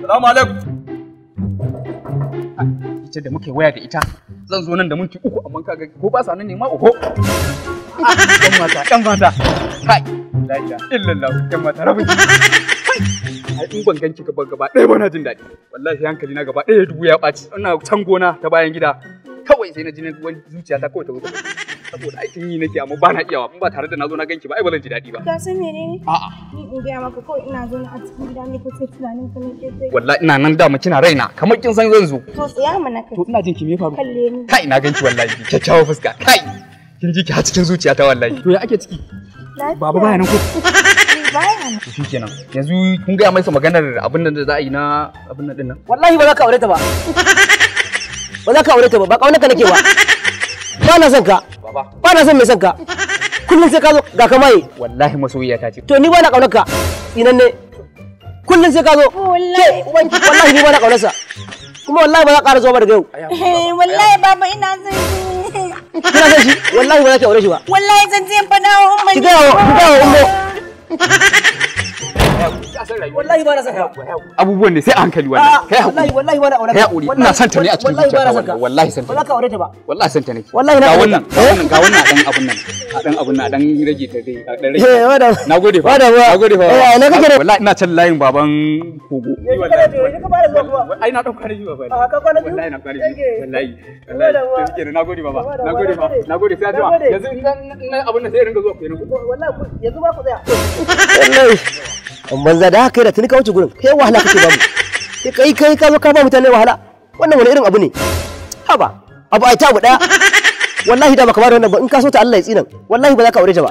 Salamu alaikum. Ita da muke waya da ita zan zo nan da minti 3 amma kaga ko ba sa nan ne ma oho. Ɗan mata. Kai. La ilaha illallah ɗan mata rabin. Ai in ban ganki gaba ɗaya ba na jin daɗi. Wallahi hankali na gaba ɗaya dubu ya ɓaci. Ina can gona ta bayan gida. Kawai sai na ji wani zuciya ta kawai ta wuce. Saboda aikin yi nake amma ba na iyawa in ba tare da na zo na ganki ba ai ba zan ji daɗi ba. Ka san menene? A'a. Ni in gaya maka kawai ina zo a cikin gida ne ko sai tunanin ka nake sai. Wallahi ina nan da kina raina kamar kin san zan zo. To tsaya mana kai. To ina jin ki me faru? Kalle ni. Kai na ganki wallahi kyakkyawar fuska. Kai. Kin ji ki har cikin zuciya ta wallahi. To ya ake ciki? Baba baya nan ko? Baya nan. To shikenan. Yanzu kun ga mai maganar abin nan da za a yi na abin nan din nan. Wallahi ba za ka aure ta ba. Ba za ka aure ta ba, ba kauna ka nake ba. Ba na son ka. Baba. Ba na son mai son ka. Kullum sai ka zo ga ka mai. Wallahi masoyiya ta ce. To ni ba na kaunar ka. Inan ne. Kullum sai ka zo. Wallahi. Wallahi ni ba na kaunar sa. Kuma wallahi ba za ka ƙara zuwa ba daga yau. Wallahi baba ina son shi. Kina son shi? Wallahi ba za ki aure shi ba. Wallahi zan je fada wa umma. Ki ga wa umma. Wallahi ba na son ka. Abubuwan ne sai a hankali wallahi. Kai hakuri. Wallahi ba na aure Kai hakuri. Ina son ta ne a cikin zuciya. Wallahi son ta. Ba za ka aure ta ba. Wallahi son ta ne. Wallahi na ga wannan ga wannan dan abun nan. A dan abun nan dan rage ta dai a dan rage. Nagode fa. Nagode fa. Na kake da wallahi ina can layin baban kogo. Wallahi. Ai na dauka da shi baba. Ka kwana biyu. Wallahi na kwana biyu. Wallahi. Wallahi. Kike nagode baba. Nagode fa. Nagode sai ajima. Yanzu in abun nan sai ringa zuwa kenan. Wallahi yanzu ba ku tsaya. Wallahi. Banza da haka da tuni ka wuce gurin. Kai wahala kake babu. Kai ka zo ka ba mutane wahala. Wannan wani irin abu ne? Haba. Abu ai ta abu daya. Wallahi da baka ba da wannan ba in ka so ta Allah ya tsinan. Wallahi ba za ka aure ta ba.